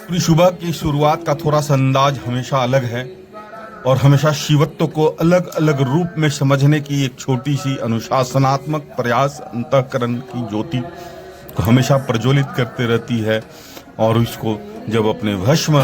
पूरी सुबह की शुरुआत का थोड़ा सा अंदाज हमेशा अलग है और हमेशा शिवत्व को अलग अलग रूप में समझने की एक छोटी सी अनुशासनात्मक प्रयास अंतःकरण की ज्योति को हमेशा प्रज्वलित करते रहती है। और इसको जब अपने भस्म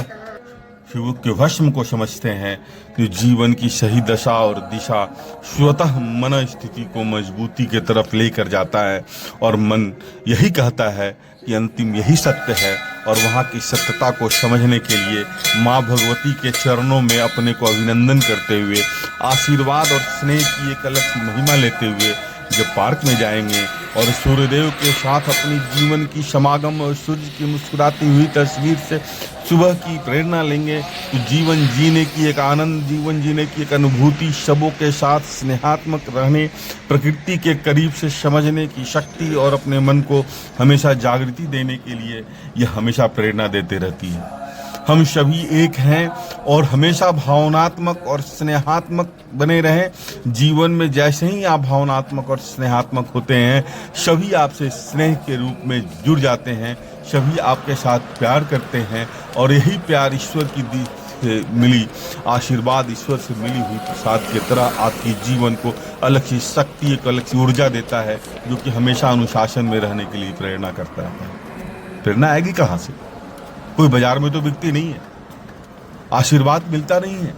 शिव के भस्म को समझते हैं तो जीवन की सही दशा और दिशा स्वतः मन स्थिति को मजबूती के तरफ लेकर जाता है और मन यही कहता है कि अंतिम यही सत्य है। और वहाँ की सत्यता को समझने के लिए माँ भगवती के चरणों में अपने को अभिनंदन करते हुए, आशीर्वाद और स्नेह की एक अलग सी महिमा लेते हुए जब पार्क में जाएंगे और सूर्यदेव के साथ अपनी जीवन की समागम और सूर्य की मुस्कुराती हुई तस्वीर से सुबह की प्रेरणा लेंगे तो जीवन जीने की एक आनंद, जीवन जीने की एक अनुभूति, सबों के साथ स्नेहात्मक रहने, प्रकृति के करीब से समझने की शक्ति और अपने मन को हमेशा जागृति देने के लिए यह हमेशा प्रेरणा देते रहती है। हम सभी एक हैं और हमेशा भावनात्मक और स्नेहात्मक बने रहें। जीवन में जैसे ही आप भावनात्मक और स्नेहात्मक होते हैं, सभी आपसे स्नेह के रूप में जुड़ जाते हैं, सभी आपके साथ प्यार करते हैं और यही प्यार ईश्वर की दी से मिली आशीर्वाद, ईश्वर से मिली हुई प्रसाद की तरह आपके जीवन को अलग सी शक्ति, एक अलग सी ऊर्जा देता है जो कि हमेशा अनुशासन में रहने के लिए प्रेरणा करता रहता है। प्रेरणा आएगी कहाँ से? कोई बाजार में तो बिकती नहीं है, आशीर्वाद मिलता नहीं है,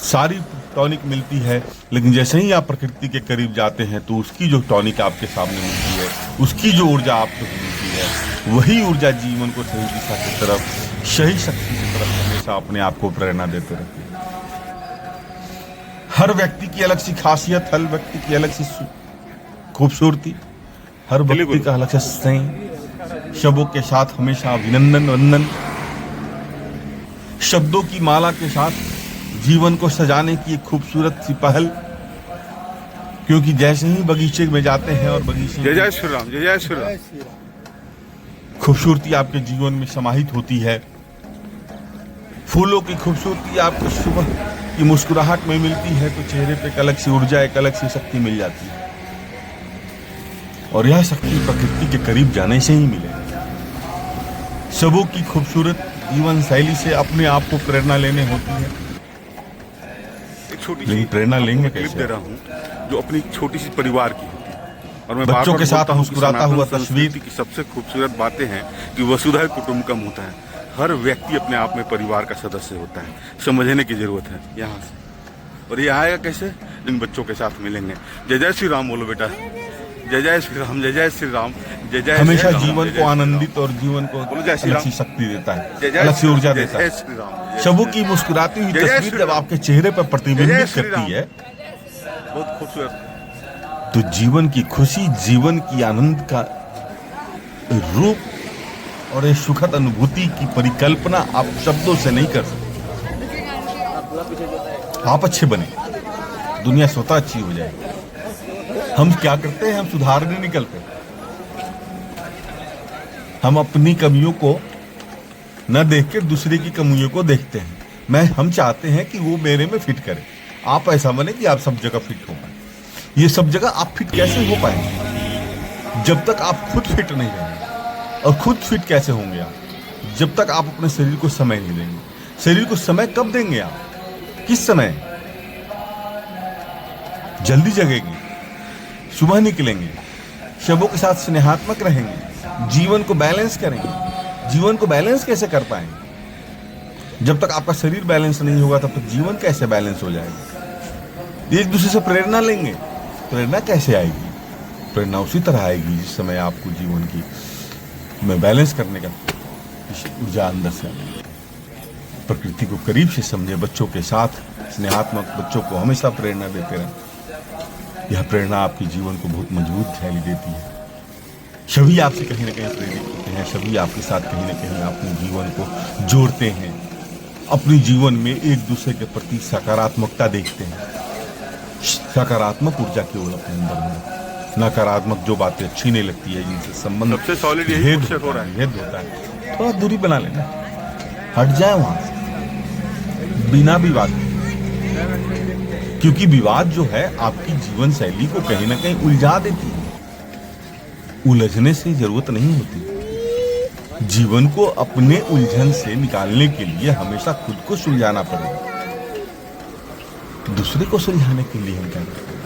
सारी टॉनिक मिलती है, लेकिन जैसे ही आप प्रकृति के करीब जाते हैं तो उसकी जो टॉनिक आपके सामने मिलती है, उसकी जो ऊर्जा आपको मिलती है, वही ऊर्जा जीवन को सही दिशा की तरफ, सही शक्ति की तरफ हमेशा अपने आप को प्रेरणा देते रहती है। हर व्यक्ति की अलग सी खासियत, हर व्यक्ति की अलग सी खूबसूरती, हर व्यक्ति का अलग से स्नेह, शब्दों के साथ हमेशा अभिनंदन वंदन, शब्दों की माला के साथ जीवन को सजाने की एक खूबसूरत सी पहल। क्योंकि जैसे ही बगीचे में जाते हैं और बगीचे जय जय श्री राम, जय जय श्री राम, खूबसूरती आपके जीवन में समाहित होती है। फूलों की खूबसूरती आपको सुबह की मुस्कुराहट में मिलती है तो चेहरे पे एक अलग सी ऊर्जा, एक अलग सी शक्ति मिल जाती है और यह शक्ति प्रकृति के करीब जाने से ही मिले। सबों की खूबसूरत जीवन शैली से अपने आप को प्रेरणा लेने होती है। एक छोटी लेकिन सी प्रेरणा लेंगे क्लिप कैसे? दे रहा हूँ जो अपनी छोटी सी परिवार की होती है और मैं बच्चों के साथ बोलता हूँ कि मुस्कुराता हुआ सनातन तस्वीर। संस्कृति की सबसे खूबसूरत बातें हैं कि वसुधैव कुटुंबकम होता है। हर व्यक्ति अपने आप में परिवार का सदस्य होता है, समझने की जरूरत है यहाँ से। और ये आएगा कैसे? इन बच्चों के साथ मिलेंगे। जय जय श्री राम बोलो बेटा, जय जय श्री राम, जय जय श्री राम, जय जय। हमेशा जीवन को आनंदित और जीवन को बोलो जय श्री अलग राम। सी शक्ति देता है, जय जय अलग सी ऊर्जा जय देता है। जय श्री राम। सबों की मुस्कुराती हुई जय जय तस्वीर श्री जब राम। आपके चेहरे पर जय प्रतिबिंबित जय श्री करती है बहुत खूबसूरत। तो जीवन की खुशी, जीवन की आनंद का रूप और एक सुखद अनुभूति की परिकल्पना आप शब्दों से नहीं कर सकते। आप अच्छे बने, दुनिया स्वतः अच्छी हो जाए। हम क्या करते हैं? हम सुधारने निकलते हैं। हम अपनी कमियों को न देख के दूसरे की कमियों को देखते हैं। हम चाहते हैं कि वो मेरे में फिट करे। आप ऐसा बने कि आप सब जगह फिट हो पाए। ये सब जगह आप फिट कैसे हो पाएंगे जब तक आप खुद फिट नहीं रहेंगे? और खुद फिट कैसे होंगे आप? जब तक आप अपने शरीर को समय नहीं देंगे। शरीर को समय कब देंगे आप? किस समय? जल्दी जगेंगे, सुबह निकलेंगे, शब्दों के साथ स्नेहात्मक रहेंगे, जीवन को बैलेंस करेंगे। जीवन को बैलेंस कैसे कर पाएंगे? जब तक आपका शरीर बैलेंस नहीं होगा तब तक जीवन कैसे बैलेंस हो जाएगा? एक दूसरे से प्रेरणा लेंगे, प्रेरणा कैसे आएगी? प्रेरणा उसी तरह आएगी जिस समय आपको जीवन की में बैलेंस करने का ऊर्जा अंदर से आएगी। प्रकृति को करीब से समझे, बच्चों के साथ स्नेहात्मक, बच्चों को हमेशा प्रेरणा देते रहें। यह प्रेरणा आपके जीवन को बहुत मजबूत शैली देती है। सभी आपसे कहीं ना कहीं प्रेरित होते हैं, सभी आपके साथ कहीं ना कहीं अपने जीवन को जोड़ते हैं, अपने जीवन में एक दूसरे के प्रति सकारात्मकता देखते हैं। सकारात्मक ऊर्जा केवल अपने अंदर में, नकारात्मक जो बातें अच्छी नहीं लगती है, जिनसे संबंध सबसे सॉलिड यही भेद हो रहा है। भेद होता है, थोड़ा दूरी बना लेना, हट जाए वहां से बिना विवाद के। क्योंकि विवाद जो है आपकी जीवन शैली को कहीं ना कहीं उलझा देती है। उलझने से जरूरत नहीं होती, जीवन को अपने उलझन से निकालने के लिए हमेशा खुद को सुलझाना पड़ेगा। दूसरे को सुलझाने के लिए हम क्या करते हैं?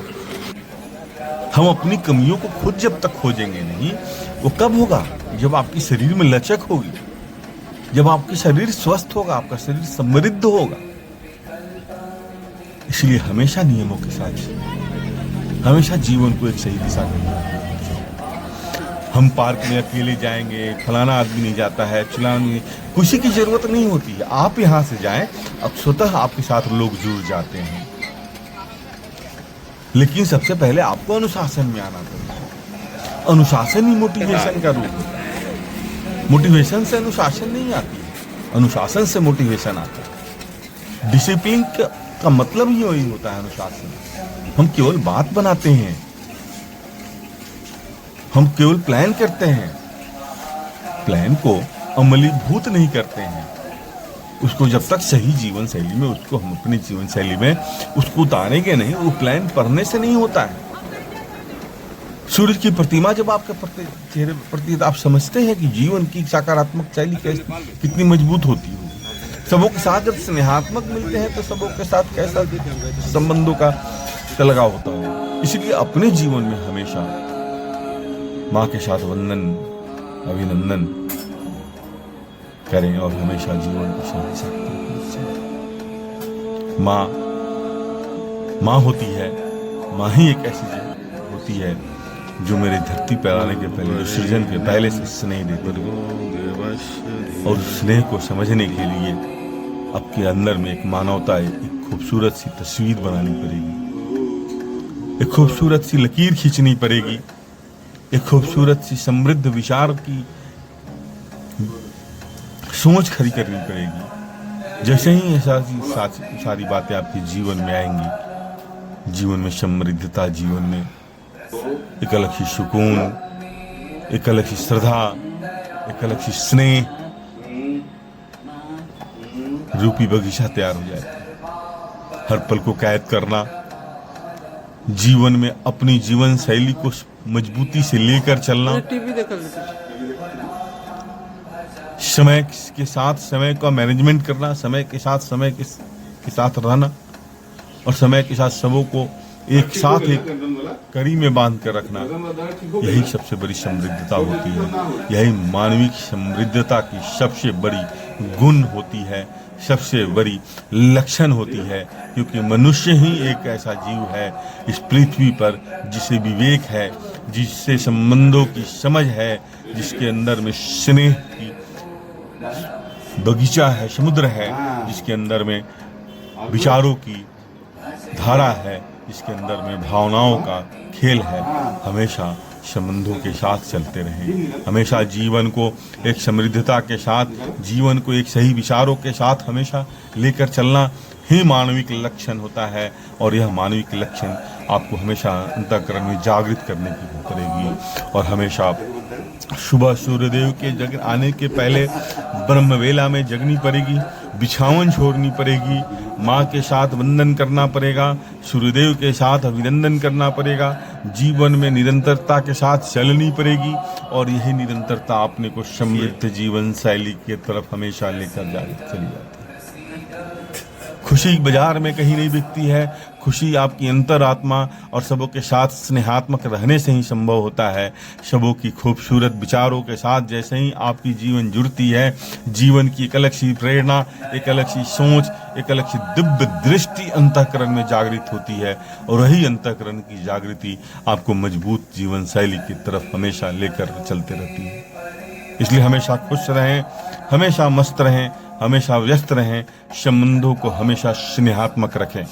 हम अपनी कमियों को खुद जब तक खोजेंगे नहीं, वो कब होगा? जब आपकी शरीर में लचक होगी, जब आपकी शरीर स्वस्थ होगा, आपका शरीर समृद्ध होगा। इसलिए हमेशा नियमों के साथ चलिए, हमेशा जीवन को एक सही दिशा में। हम पार्क में अकेले जाएंगे, फलाना आदमी नहीं जाता है, चलाने खुशी की जरूरत नहीं होती है। आप यहां से जाएं, अब स्वतः आपके साथ लोग जुड़ जाते हैं। लेकिन सबसे पहले आपको अनुशासन में आना पड़ेगा। अनुशासन ही मोटिवेशन का रूप है। मोटिवेशन से अनुशासन नहीं आती है, अनुशासन से मोटिवेशन आता है। डिसिप्लिन का मतलब ही वही होता है अनुशासन। हम केवल बात बनाते हैं, हम केवल प्लान करते हैं, प्लान को अमलीभूत नहीं करते हैं। उसको जब तक सही जीवन शैली में, उसको हम अपनी जीवन शैली में उसको उतारेंगे नहीं, वो प्लान पढ़ने से नहीं होता है। सूरज की प्रतिमा जब आपके चेहरे पर पड़ती है तो आप समझते हैं कि जीवन की सकारात्मक शैली कितनी मजबूत होती है। सबों के साथ जब स्नेहात्मक मिलते हैं तो सबों के साथ कैसा संबंधों का लगाव होता है। इसलिए अपने जीवन में हमेशा माँ के साथ वंदन, अभिनंदन करें और हमेशा जीवन को सही सकते। माँ होती है, माँ ही एक ऐसी होती है जो मेरे धरती पर आने के पहले, जो सृजन के पहले से स्नेह देती है। और स्नेह को समझने के लिए आपके अंदर में एक मानवता, एक खूबसूरत सी तस्वीर बनानी पड़ेगी, एक खूबसूरत सी लकीर खींचनी पड़ेगी, एक खूबसूरत सी समृद्ध विचार की सोच खड़ी करनी पड़ेगी। जैसे ही ऐसा सारी बातें आपके जीवन में आएंगी, जीवन में समृद्धता, जीवन में एक अलग सी सुकून, एक अलग सी श्रद्धा, एक अलग सी स्नेह रूपी बगीचा तैयार हो जाए। हर पल को कैद करना, जीवन में अपनी जीवन शैली को मजबूती से लेकर चलना, समय के साथ समय का मैनेजमेंट करना, समय के साथ रहना और समय के साथ सबों को एक साथ एक कड़ी में बांध कर रखना, यही सबसे बड़ी समृद्धता होती है। यही मानवीय समृद्धता की सबसे बड़ी गुण होती है, सबसे बड़ी लक्षण होती है। क्योंकि मनुष्य ही एक ऐसा जीव है इस पृथ्वी पर जिसे विवेक है, जिससे संबंधों की समझ है, जिसके अंदर में स्नेह की बगीचा है, समुद्र है, जिसके अंदर में विचारों की धारा है, जिसके अंदर में भावनाओं का खेल है। हमेशा संबंधों के साथ चलते रहें, हमेशा जीवन को एक समृद्धता के साथ, जीवन को एक सही विचारों के साथ हमेशा लेकर चलना ही मानविक लक्षण होता है। और यह मानविक लक्षण आपको हमेशा अंतःकरण में जागृत करने की करेगी। और हमेशा सुबह सूर्यदेव के आने के पहले ब्रह्म वेला में जगनी पड़ेगी, बिछावन छोड़नी पड़ेगी, माँ के साथ वंदन करना पड़ेगा, सूर्यदेव के साथ अभिनंदन करना पड़ेगा, जीवन में निरंतरता के साथ चलनी पड़ेगी। और यही निरंतरता अपने को समृद्ध जीवन शैली की तरफ हमेशा लेकर चली जाती है। खुशी बाजार में कहीं नहीं बिकती है, खुशी आपकी अंतरात्मा और सबों के साथ स्नेहात्मक रहने से ही संभव होता है। सबों की खूबसूरत विचारों के साथ जैसे ही आपकी जीवन जुड़ती है, जीवन की एक अलग सी प्रेरणा, एक अलग सी सोच, एक अलग सी दिव्य दृष्टि अंतःकरण में जागृत होती है। और वही अंतःकरण की जागृति आपको मजबूत जीवन शैली की तरफ हमेशा लेकर चलते रहती है। इसलिए हमेशा खुश रहें, हमेशा मस्त रहें, हमेशा व्यस्त रहें, संबंधों को हमेशा स्नेहात्मक रखें।